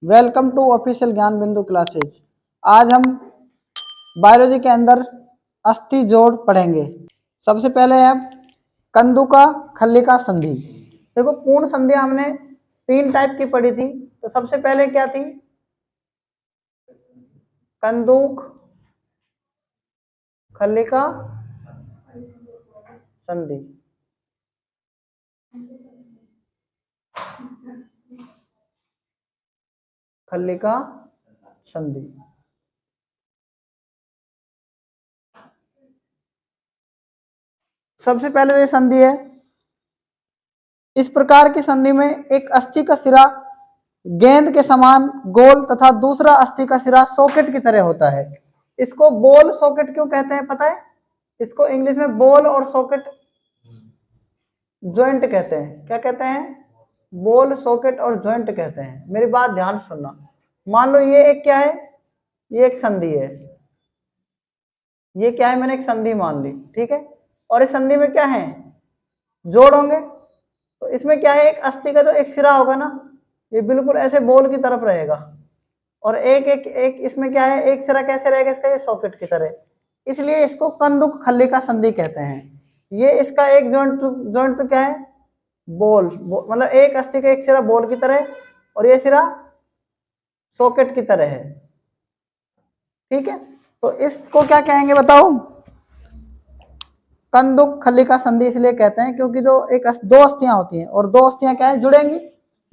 Welcome to official ज्ञान बिंदु classes. आज हम बायोलॉजी के अंदर अस्थि जोड़ पढ़ेंगे। सबसे पहले है कंदुका खल्लिका संधि। देखो, पूर्ण संधि हमने 3 टाइप की पढ़ी थी। तो सबसे पहले क्या थी? कंदुक खल्लिका संधि। खल्लिका संधि सबसे पहले ये संधि है। इस प्रकार की संधि में एक अस्थि का सिरा गेंद के समान गोल तथा दूसरा अस्थि का सिरा सॉकेट की तरह होता है। इसको बॉल सॉकेट क्यों कहते हैं पता है? इसको इंग्लिश में बॉल और सॉकेट ज्वाइंट कहते हैं। क्या कहते हैं? बॉल सॉकेट और ज्वाइंट कहते हैं। मेरी बात ध्यान से सुनना। मान लो ये एक क्या है? ये एक संधि है। ये क्या है? मैंने एक संधि मान ली, ठीक है। और इस संधि में क्या है? जोड़ होंगे। तो इसमें क्या है? एक अस्थि का जो एक सिरा होगा ना, ये बिल्कुल ऐसे बॉल की तरफ रहेगा। और एक एक एक इसमें क्या है? एक सिरा कैसे रहेगा इसका? ये सॉकेट की तरह। इसलिए इसको कंदुक खल्लिका संधि कहते हैं। ये इसका एक जॉइंट तो क्या है? बॉल, मतलब एक अस्थि का एक सिरा बॉल की तरह और ये सिरा सॉकेट की तरह है, ठीक है। तो इसको क्या कहेंगे बताओ? कंदुक खल्लिका संधि इसलिए कहते हैं क्योंकि जो दो अस्थियां होती हैं और दो अस्थियां क्या है?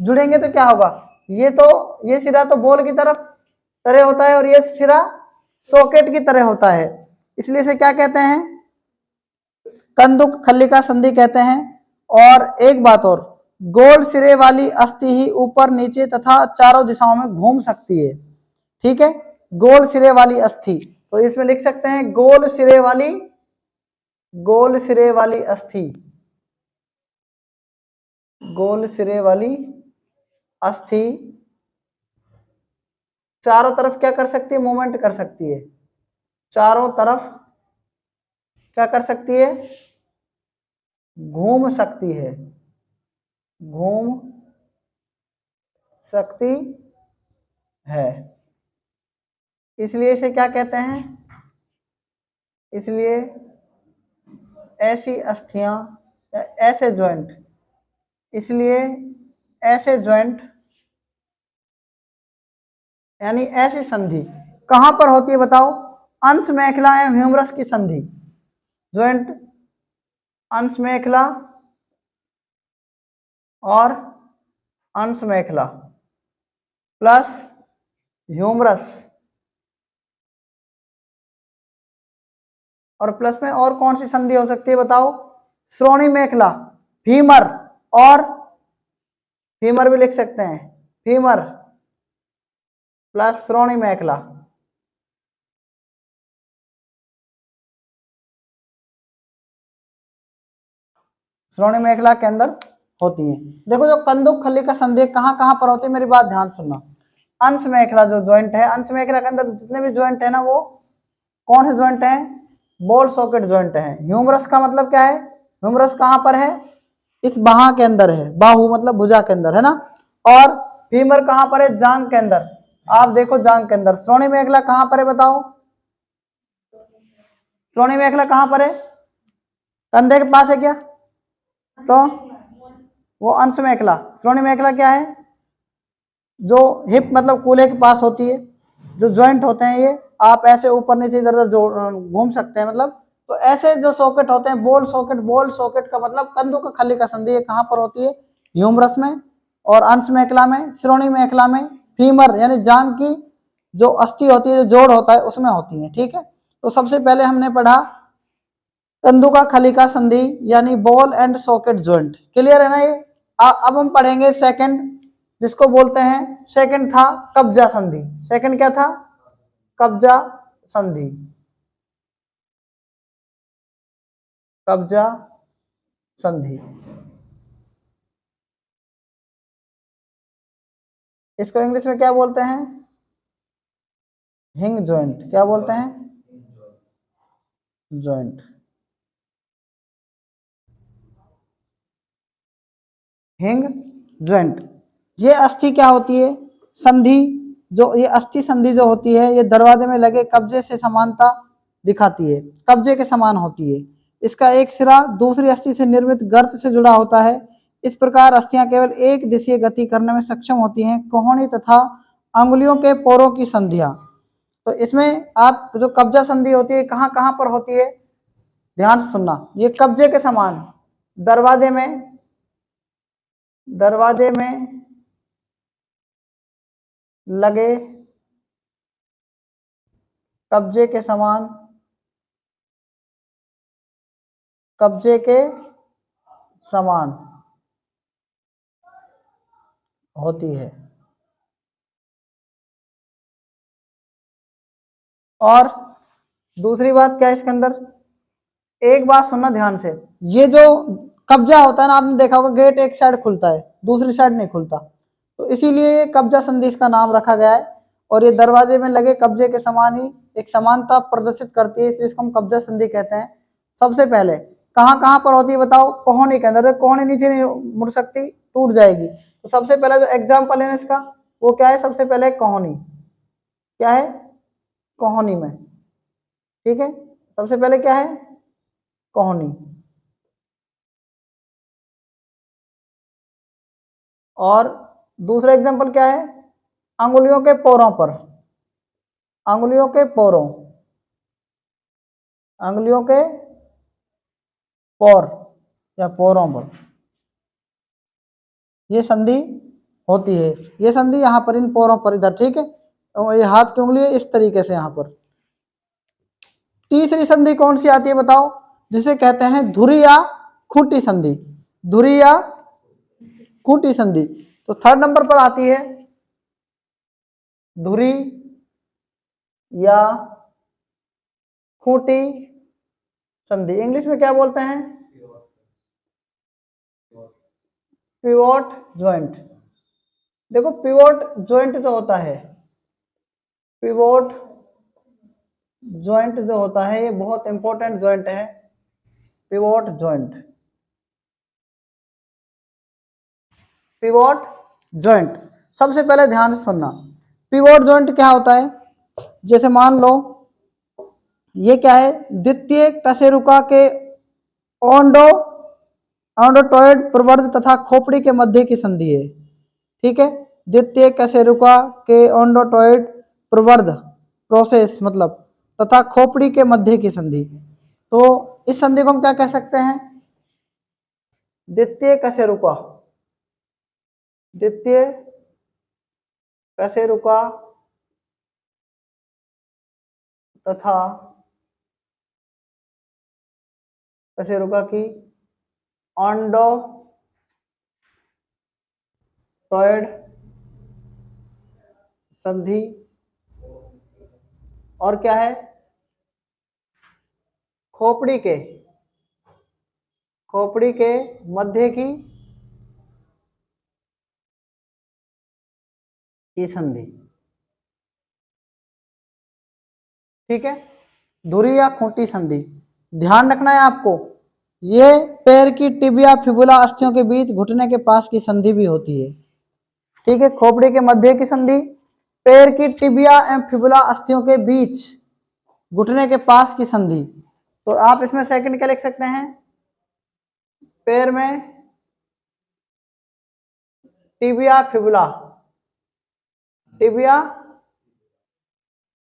जुड़ेंगे तो क्या होगा? ये सिरा तो बॉल की तरह होता है और ये सिरा सॉकेट की तरह होता है। इसलिए इसे क्या कहते हैं? कंदुक खल्लिका संधि कहते हैं। और एक बात और, गोल सिरे वाली अस्थि ही ऊपर नीचे तथा चारों दिशाओं में घूम सकती है, ठीक है। गोल सिरे वाली अस्थि, तो इसमें लिख सकते हैं गोल सिरे वाली अस्थि। गोल सिरे वाली अस्थि चारों तरफ क्या कर सकती है? मूवमेंट कर सकती है। चारों तरफ क्या कर सकती है? घूम सकती है। घूम सकती है। इसलिए इसे क्या कहते हैं? इसलिए ऐसी अस्थियां या ऐसे ज्वाइंट, इसलिए ऐसे ज्वाइंट यानी ऐसी संधि कहां पर होती है बताओ? अंश मेखला एवं ह्यूमरस की संधि। ज्वाइंट अंश मेखला और अंश मेखला प्लस ह्यूमरस, और प्लस में और कौन सी संधि हो सकती है बताओ? श्रोणि मेखला, फीमर, और फीमर भी लिख सकते हैं। फीमर प्लस श्रोणि मेखला। श्रोणि मेखला के अंदर होती है। देखो, जो कंदुक खल्लिका संधि कहां कहां पर होती है, मेरी बात ध्यान सुनना। अंश मेखला जो ज्वाइंट है, अंश मेखला के अंदर जितने भी ज्वाइंट है ना, वो कौन से ज्वाइंट है? बॉल सॉकेट ज्वाइंट है। ह्यूमरस का मतलब क्या है? ह्यूमरस कहां पर है? इस बाहा के अंदर है। बाहु मतलब भुजा के अंदर, है ना। और फीमर कहां पर है? जांग के अंदर। आप देखो, जांग के अंदर। श्रोणि मेखला कहां पर है बताओ? श्रोणि मेखला कहां पर है? कंधे के पास है क्या? तो वो अंश मेखला। श्रोणि मेखला क्या है? जो हिप मतलब कूल्हे के पास होती है। जो ज्वाइंट होते हैं ये आप ऐसे ऊपर नीचे इधर उधर घूम सकते हैं, मतलब। तो ऐसे जो सॉकेट होते हैं, बॉल सॉकेट का मतलब कंदुक खल्लिका संधि कहां पर होती है? ह्यूमरस में और अंश मेखला में, श्रोणि मेखला में, फीमर यानी जांग की जो अस्थि होती है, जो जोड़ होता है, उसमें होती है, ठीक है। तो सबसे पहले हमने पढ़ा कंदुका खल्लिका संधि यानी ball and socket joint. Clear है ना ये? अब हम पढ़ेंगे सेकंड, जिसको बोलते हैं, सेकंड था कब्जा संधि। सेकंड क्या था? कब्जा संधि। कब्जा संधि इसको इंग्लिश में क्या बोलते हैं? हिंग ज्वाइंट। क्या बोलते हैं? ज्वाइंट। हिंग ज्वाइंट। ये अस्थि क्या होती है? संधि, जो ये अस्थि संधि जो होती है, ये दरवाजे में लगे कब्जे से समानता दिखाती है, कब्जे के समान होती है। इसका एक सिरा दूसरी अस्थि से निर्मित गर्त से जुड़ा होता है। इस प्रकार अस्थियां केवल एक दिशीय गति करने में सक्षम होती हैं। कोहनी तथा अंगुलियों के पोरों की संधियां, तो इसमें आप जो कब्जा संधि होती है कहाँ कहाँ पर होती है, ध्यान से सुनना। ये कब्जे के समान दरवाजे में लगे कब्जे के समान, कब्जे के समान होती है। और दूसरी बात क्या है इसके अंदर, एक बात सुनना ध्यान से, ये जो कब्जा होता है ना, आपने देखा होगा गेट एक साइड खुलता है, दूसरी साइड नहीं खुलता, तो इसीलिए ये कब्जा संधि इसका नाम रखा गया है। और ये दरवाजे में लगे कब्जे के समान ही एक समानता प्रदर्शित करती है, इसलिए इसको हम कब्जा संधि कहते हैं। सबसे पहले कहाँ कहाँ पर होती है बताओ, कोहनी के अंदर। कोहनी नीचे नहीं मुड़ सकती, टूट जाएगी। तो सबसे पहले जो एग्जाम्पल है इसका वो क्या है, सबसे पहले कोहनी, क्या है, कोहनी में, ठीक है, सबसे पहले क्या है, कोहनी। और दूसरा एग्जांपल क्या है, अंगुलियों के पोरों पर, अंगुलियों के पोरों, अंगुलियों के पोर या पोरों पर ये संधि होती है। ये संधि यहाँ पर इन पोरों पर इधर, ठीक है, और ये हाथ की उंगली है इस तरीके से यहाँ पर। तीसरी संधि कौन सी आती है बताओ, जिसे कहते हैं धुरी या खूंटी संधि, धुरी या खूंटी संधि। तो थर्ड नंबर पर आती है धुरी या खूंटी संधि। इंग्लिश में क्या बोलते हैं, पिवोट जॉइंट। देखो पिवोट जॉइंट जो होता है, पिवोट जॉइंट जो होता है ये बहुत इंपॉर्टेंट जॉइंट है, पिवोट जॉइंट, पिवोट जॉइंट। सबसे पहले ध्यान से सुनना, पिवोट जॉइंट क्या होता है, जैसे मान लो ये क्या है, द्वितीय कशेरुका के ओंडोटॉयड प्रवर्ध तथा खोपड़ी के मध्य की संधि है, ठीक है। द्वितीय कशेरुका के ओंडोटॉयड प्रवर्ध प्रोसेस मतलब तथा खोपड़ी के मध्य की संधि। तो इस संधि को हम क्या कह सकते हैं, द्वितीय कशेरुका, द्वितीय कशेरुका तथा कशेरुका की ओंडोटॉयड संधि, और क्या है, खोपड़ी के मध्य की संधि, ठीक है, धुरी या खूंटी संधि। ध्यान रखना है आपको, ये पैर की टिबिया फिबुला अस्थियों के बीच घुटने के पास की संधि भी होती है, ठीक है। खोपड़ी के मध्य की संधि, पैर की टिबिया एवं फिबुला अस्थियों के बीच घुटने के पास की संधि। तो आप इसमें सेकंड क्या लिख सकते हैं, पैर में टिबिया फिबुला, टिबिया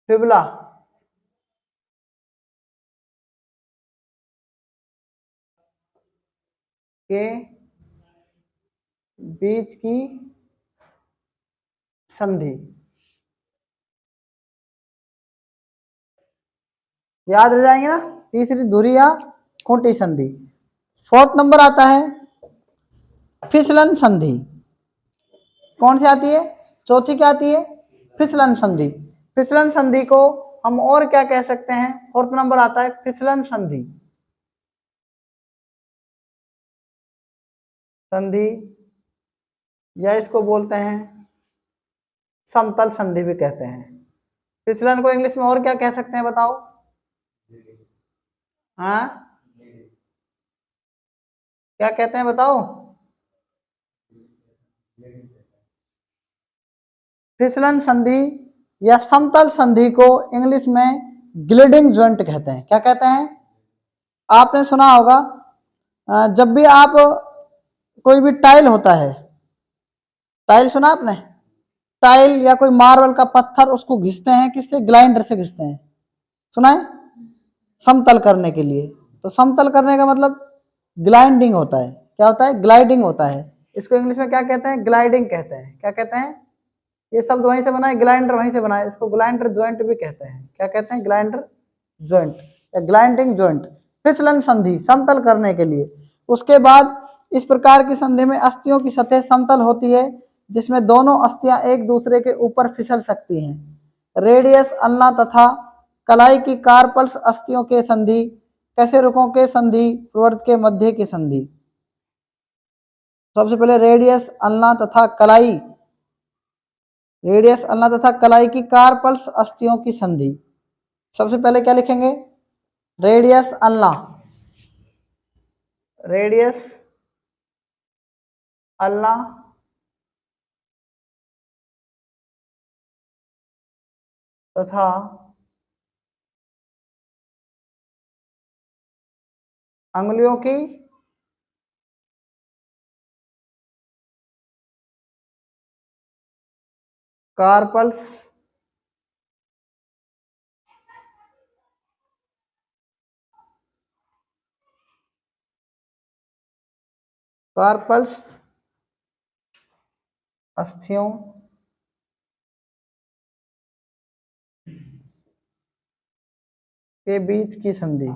फिबुला के बीच की संधि, याद रह जाएंगे ना। तीसरी धुरी या खूंटी संधि। फोर्थ नंबर आता है फिसलन संधि। कौन सी आती है, चौथी क्या आती है, फिसलन संधि। फिसलन संधि को हम और क्या कह सकते हैं, फोर्थ नंबर आता है फिसलन संधि, संधि या इसको बोलते हैं समतल संधि भी कहते हैं। फिसलन को इंग्लिश में और क्या कह सकते हैं बताओ, हाँ क्या कहते हैं बताओ, फिसलन संधि या समतल संधि को इंग्लिश में ग्लिडिंग जॉइंट कहते हैं। क्या कहते हैं? आपने सुना होगा जब भी आप कोई भी टाइल होता है, टाइल सुना आपने? टाइल या कोई मार्बल का पत्थर, उसको घिसते हैं किससे? ग्राइंडर से घिसते हैं। सुना है? समतल करने के लिए। तो समतल करने का मतलब ग्लाइडिंग होता है। क्या होता है? ग्लाइडिंग होता है। इसको इंग्लिश में क्या कहते हैं? ग्लाइडिंग कहते हैं। क्या कहते हैं? ये शब्द वहीं से बना है, ग्लाइंडर वहीं से बना है। इसको ग्लाइंडर जॉइंट भी कहते हैं। क्या कहते हैं? ग्लाइंडर जॉइंट या ग्लाइडिंग जॉइंट। फिसलन संधि, समतल करने के लिए। उसके बाद इस प्रकार की संधि में अस्थियों की सतह समतल होती है, जिसमें दोनों अस्थियां एक दूसरे के ऊपर फिसल सकती हैं। रेडियस, अल्ना तथा कलाई की कार्पल्स अस्थियों के संधि, कशेरुकों के संधि, प्रवर्त के मध्य की संधि। सबसे पहले रेडियस, अल्ना तथा कलाई, रेडियस, अल्ना तथा कलाई की कार्पल्स अस्थियों की संधि। सबसे पहले क्या लिखेंगे? रेडियस, अल्ना, रेडियस, अल्ना तथा अंगुलियों की कार्पल्स कार्पल्स अस्थियों के बीच की संधि।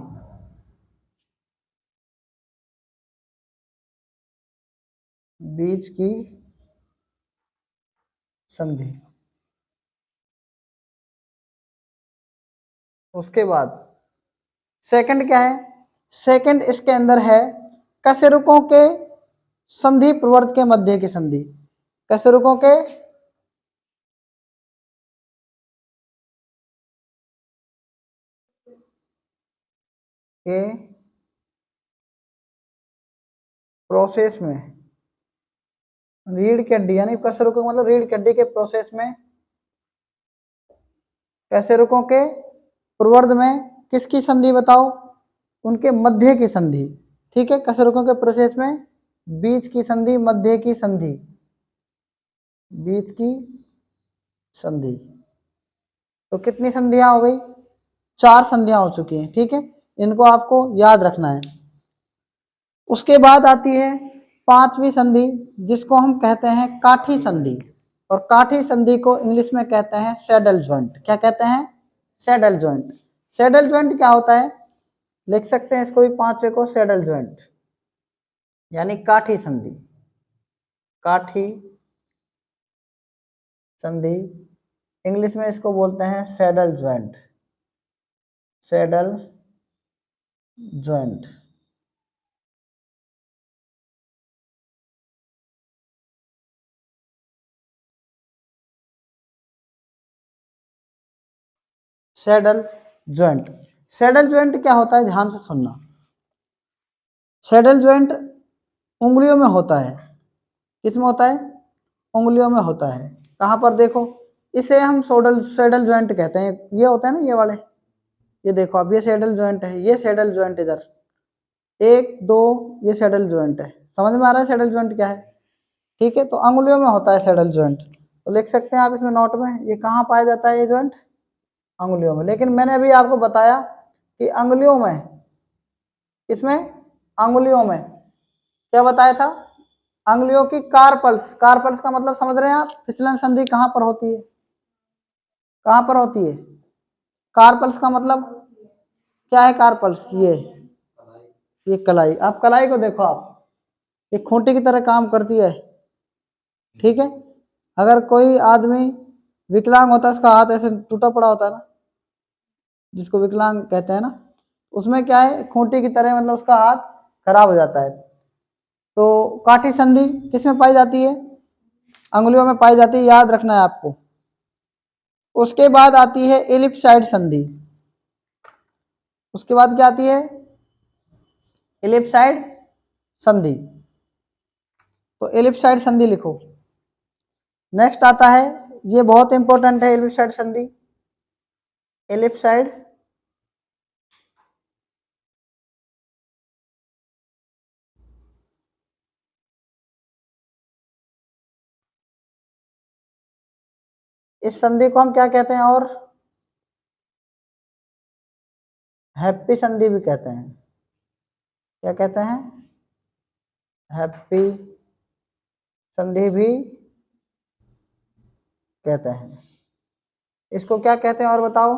बीच की संधि। उसके बाद सेकंड क्या है? सेकंड इसके अंदर है कशेरुकों के संधि, प्रवर्त के मध्य की संधि। कशेरुकों के प्रोसेस में, रीढ़ की हड्डी, यानी कशेरुकों मतलब रीढ़ की हड्डी के प्रोसेस में, कशेरुकों के प्रवर्ध में किसकी संधि बताओ? उनके मध्य की संधि। ठीक है, कशेरुकों के प्रोसेस में बीच की संधि, मध्य की संधि, बीच की संधि। तो कितनी संधियां हो गई? 4 संधियां हो चुकी हैं। ठीक है, इनको आपको याद रखना है। उसके बाद आती है 5वीं संधि, जिसको हम कहते हैं काठी संधि। और काठी संधि को इंग्लिश में कहते हैं सैडल जॉइंट। क्या कहते हैं? Saddle joint. सैडल जॉइंट क्या होता है? लिख सकते हैं इसको भी 5वें को, सैडल जॉइंट यानी काठी संधि। काठी संधि, इंग्लिश में इसको बोलते हैं saddle joint. Saddle joint. Saddle joint. Saddle joint क्या होता है? ध्यान से सुनना। सैडल जॉइंट उंगलियों में होता है। किसमें होता है? उंगलियों में होता है। कहाँ पर? देखो, इसे हम सैडल जॉइंट कहते हैं। ये होता है ना, ये वाले, ये देखो अब, ये सैडल जॉइंट है, ये सैडल जॉइंट इधर 1 2, ये सैडल जॉइंट है। समझ में आ रहा है सैडल जॉइंट क्या है? ठीक है, तो अंगुलियों में होता है सैडल जॉइंट। तो लिख सकते हैं आप इसमें नोट में, ये कहाँ पाया जाता है ये जॉइंट? अंगुलियों में। लेकिन मैंने अभी आपको बताया कि अंगुलियों में, इसमें अंगुलियों में क्या बताया था? अंगुलियों की कार्पल्स। कार्पल्स का मतलब समझ रहे हैं आप? फिसलन संधि कहाँ पर होती है? कहाँ पर होती है? कार्पल्स का मतलब क्या है? कार्पल्स ये कलाई। आप कलाई को देखो, आप ये खूंटी की तरह काम करती है। ठीक है, अगर कोई आदमी विकलांग होता है, उसका हाथ ऐसे टूटा पड़ा होता है ना, जिसको विकलांग कहते हैं ना, उसमें क्या है? खूंटी की तरह, मतलब उसका हाथ खराब हो जाता है। तो काठी संधि किसमें पाई जाती है? अंगुलियों में पाई जाती है, याद रखना है आपको। उसके बाद आती है एलिप्साइड संधि। उसके बाद क्या आती है? एलिप्साइड संधि। तो एलिप्साइड संधि लिखो। नेक्स्ट आता है ये बहुत इंपॉर्टेंट है इलिप्साइड संधि। इलिप्साइड इस संधि को हम क्या कहते हैं? और हैप्पी संधि भी कहते हैं। क्या कहते हैं? हैप्पी संधि भी कहते हैं। इसको क्या कहते हैं और बताओ?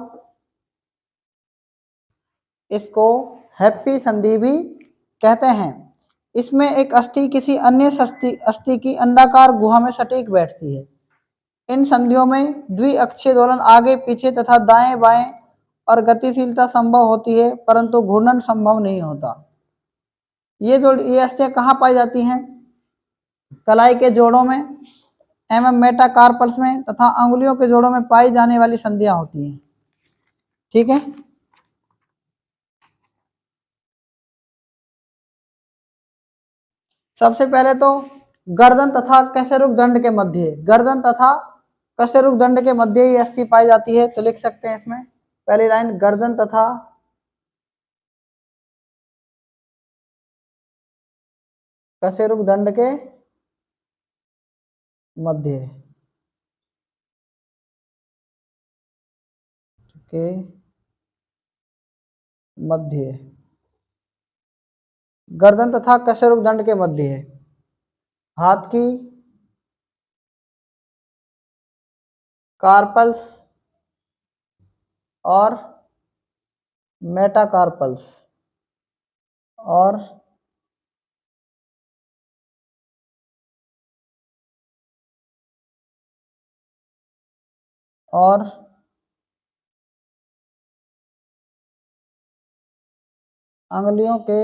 इसको हैप्पी संधि भी कहते हैं। इसमें एक अस्थि किसी अन्य अस्थि की अंडाकार गुहा में सटीक बैठती है। इन संधियों में द्विअक्षीय दोलन आगे पीछे तथा दाएं बाएं और गतिशीलता संभव होती है, परंतु घूर्णन संभव नहीं होता। ये अस्थियां कहाँ पाई जाती हैं? कलाई के जोड़ों में एवं मेटाकार्पल्स में तथा अंगुलियों के जोड़ों में पाई जाने वाली संधियां होती हैं। ठीक है। सबसे पहले तो गर्दन तथा कशेरुक दंड के मध्य, गर्दन तथा कशेरुक दंड के मध्य ये अस्थि पाई जाती है। तो लिख सकते हैं इसमें पहली लाइन, गर्दन तथा कशेरुक दंड के मध्य के मध्य, गर्दन तथा कशेरुक दंड के मध्य है। हाथ की कार्पल्स और मेटाकार्पल्स और अंगुलियों के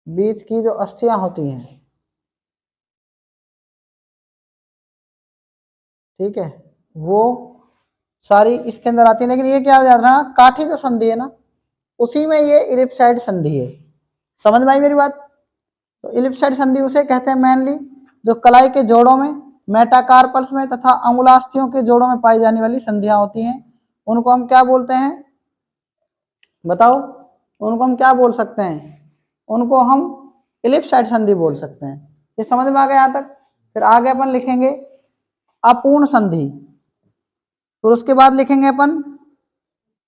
बीच की जो अस्थियां होती हैं, ठीक है, वो सारी इसके अंदर आती है। लेकिन ये क्या याद रखना, काठी जो संधि है ना, उसी में ये इलिप्साइड संधि है। समझ में आई मेरी बात? तो इलिप्साइड संधि उसे कहते हैं मेनली जो कलाई के जोड़ों में, मेटाकार्पल्स में तथा अंगुलास्थियों के जोड़ों में पाई जाने वाली संधियां होती हैं। उनको हम क्या बोलते हैं? बताओ, उनको हम क्या बोल सकते हैं? उनको हम इलिप्साइड संधि बोल सकते हैं। ये समझ में आ गया यहाँ तक? फिर आगे अपन लिखेंगे अपूर्ण संधि, फिर उसके बाद लिखेंगे अपन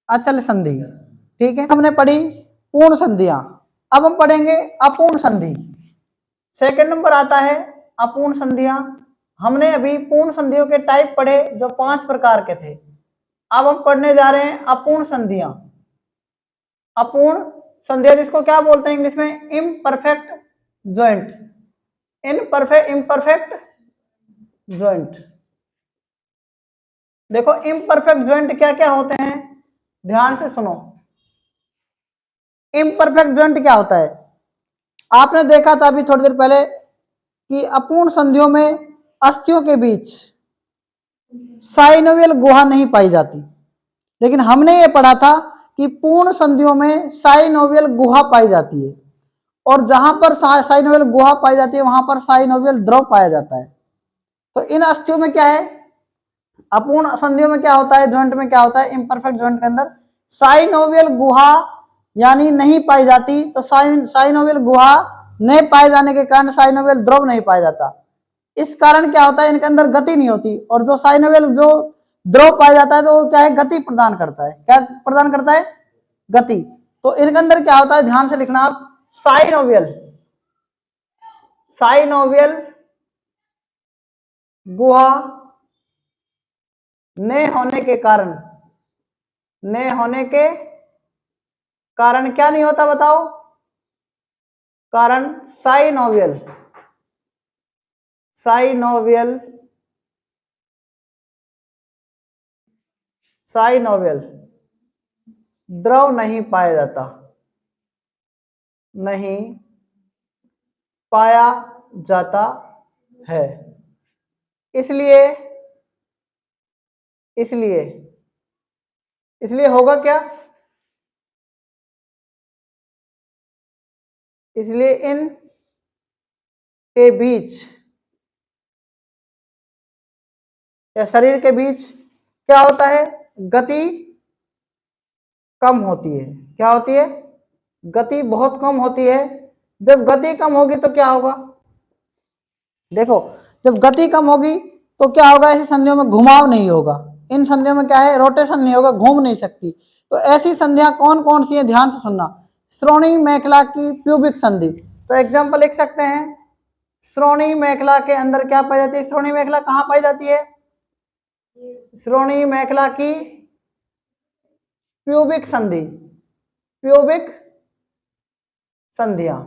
अचल संधि। ठीक है, हमने पढ़ी पूर्ण संधियां, अब हम पढ़ेंगे अपूर्ण संधि। सेकंड नंबर आता है अपूर्ण संधियां। हमने अभी पूर्ण संधियों के टाइप पढ़े जो 5 प्रकार के थे। अब हम पढ़ने जा रहे हैं अपूर्ण संधियां। अपूर्ण संधियां जिसको क्या बोलते हैं इंग्लिश में? Imperfect joint, imperfect joint. देखो इम्परफेक्ट जॉइंट क्या क्या होते हैं, ध्यान से सुनो। इम्परफेक्ट जॉइंट क्या होता है? आपने देखा था अभी थोड़ी देर पहले कि अपूर्ण संधियों में अस्थियों के बीच साइनोवियल गुहा नहीं पाई जाती, लेकिन हमने ये पढ़ा था कि पूर्ण संधियों में साइनोवियल गुहा पाई जाती है, और जहां पर साइनोवियल गुहा पाई जाती है वहां पर साइनोवियल द्रव पाया जाता है। तो इन अस्थियों में क्या है, अपूर्ण संधियों में क्या होता है, जॉइंट में क्या होता है, इम्परफेक्ट जॉइंट के अंदर साइनोवियल गुहा यानी नहीं पाई जाती। तो साइनोवियल गुहा नहीं पाए जाने के कारण साइनोवियल द्रव नहीं पाया जाता। इस कारण क्या होता है, इनके अंदर गति नहीं होती, और जो साइनोवियल जो द्रव पाया जाता है तो वो क्या है, गति प्रदान करता है। क्या प्रदान करता है? गति। तो इनके अंदर क्या होता है, ध्यान से लिखना आप, साइनोवियल गुहा न होने के कारण क्या नहीं होता बताओ? कारण साइनोवियल द्रव नहीं पाया जाता है। इसलिए होगा क्या, इसलिए इन के बीच या शरीर के बीच क्या होता है, गति कम होती है। क्या होती है, गति बहुत कम होती है। जब गति कम होगी तो क्या होगा, देखो जब गति कम होगी तो क्या होगा, ऐसी संधियों में घुमाव नहीं होगा। इन संधियों में क्या है, रोटेशन नहीं होगा, घूम नहीं सकती। तो ऐसी संधियां कौन कौन सी है, ध्यान से सुनना। श्रोणी मेखला की प्यूबिक संधि, तो एग्जांपल लिख सकते हैं, श्रोणी मेखला के अंदर क्या पाई जाती है, श्रोणी मेखला कहाँ पाई जाती है, श्रोणी मेखला की प्यूबिक संधि, प्यूबिक संधियां,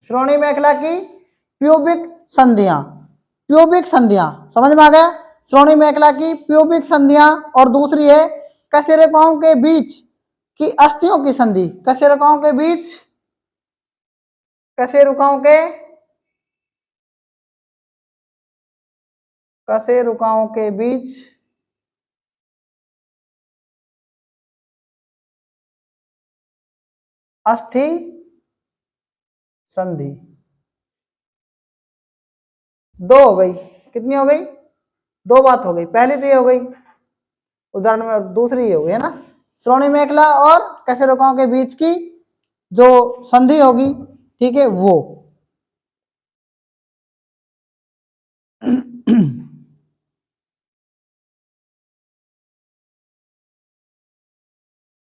श्रोणी मेखला की प्यूबिक संधियां, प्यूबिक संधियां समझ में आ गया, श्रोणी मेखला की प्यूबिक संधियां। और दूसरी है कशेरुकाओं के बीच की अस्थियों की संधि, कशेरुकाओं के बीच, कशेरुकाओं के, कशेरुकाओं के बीच अस्थि संधि। दो हो गई, कितनी हो गई, दो बात हो गई। पहली तो ये हो गई उदाहरण में, और दूसरी ये हो गई है ना, श्रोणी मेखला और कशेरुकाओं के बीच की जो संधि होगी, ठीक है वो।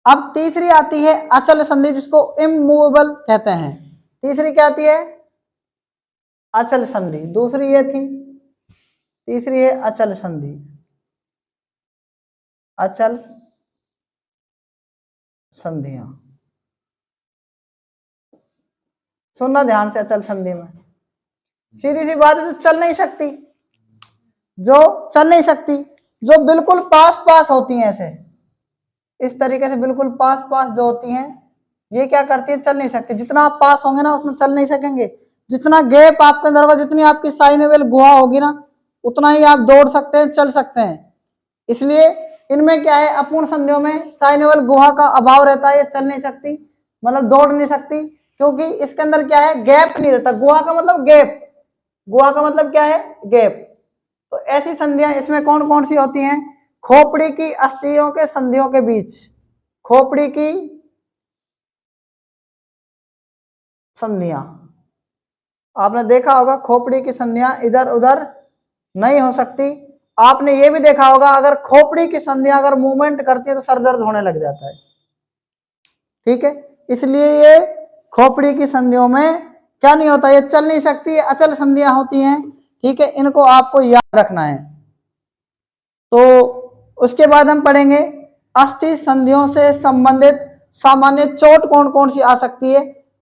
अब तीसरी आती है अचल संधि, जिसको इमूवेबल कहते हैं। तीसरी क्या आती है, अचल संधि। दूसरी ये थी, तीसरी है अचल संधि, अचल संधियां। सुनना ध्यान से, अचल संधि में सीधी सी बात है, जो चल नहीं सकती, जो चल नहीं सकती, जो बिल्कुल पास पास होती हैं, ऐसे इस तरीके से बिल्कुल पास पास जो होती हैं, ये क्या करती है, चल नहीं सकती। जितना आप पास होंगे ना उतना चल नहीं सकेंगे। जितना गैप आपके अंदर होगा, जितनी आपकी साइनोवियल गुहा होगी ना, उतना ही आप दौड़ सकते हैं, चल सकते हैं। इसलिए इनमें क्या है, अपूर्ण संधियों में साइनोवियल गुहा का अभाव रहता है, ये चल नहीं सकती, मतलब दौड़ नहीं सकती, क्योंकि इसके अंदर क्या है, गैप नहीं रहता। गुहा का मतलब गैप, गुहा का मतलब क्या है, गैप। तो ऐसी संधियां इसमें कौन कौन सी होती हैं, खोपड़ी की अस्थियों के संधियों के बीच, खोपड़ी की संधियां। आपने देखा होगा खोपड़ी की संधियां इधर उधर नहीं हो सकती। आपने ये भी देखा होगा, अगर खोपड़ी की संधियां अगर मूवमेंट करती है तो सर दर्द होने लग जाता है, ठीक है। इसलिए ये खोपड़ी की संधियों में क्या नहीं होता, ये चल नहीं सकती, ये अचल संधियां होती हैं, ठीक है। इनको आपको याद रखना है। तो उसके बाद हम पढ़ेंगे अस्थि संधियों से संबंधित सामान्य चोट कौन कौन सी आ सकती है।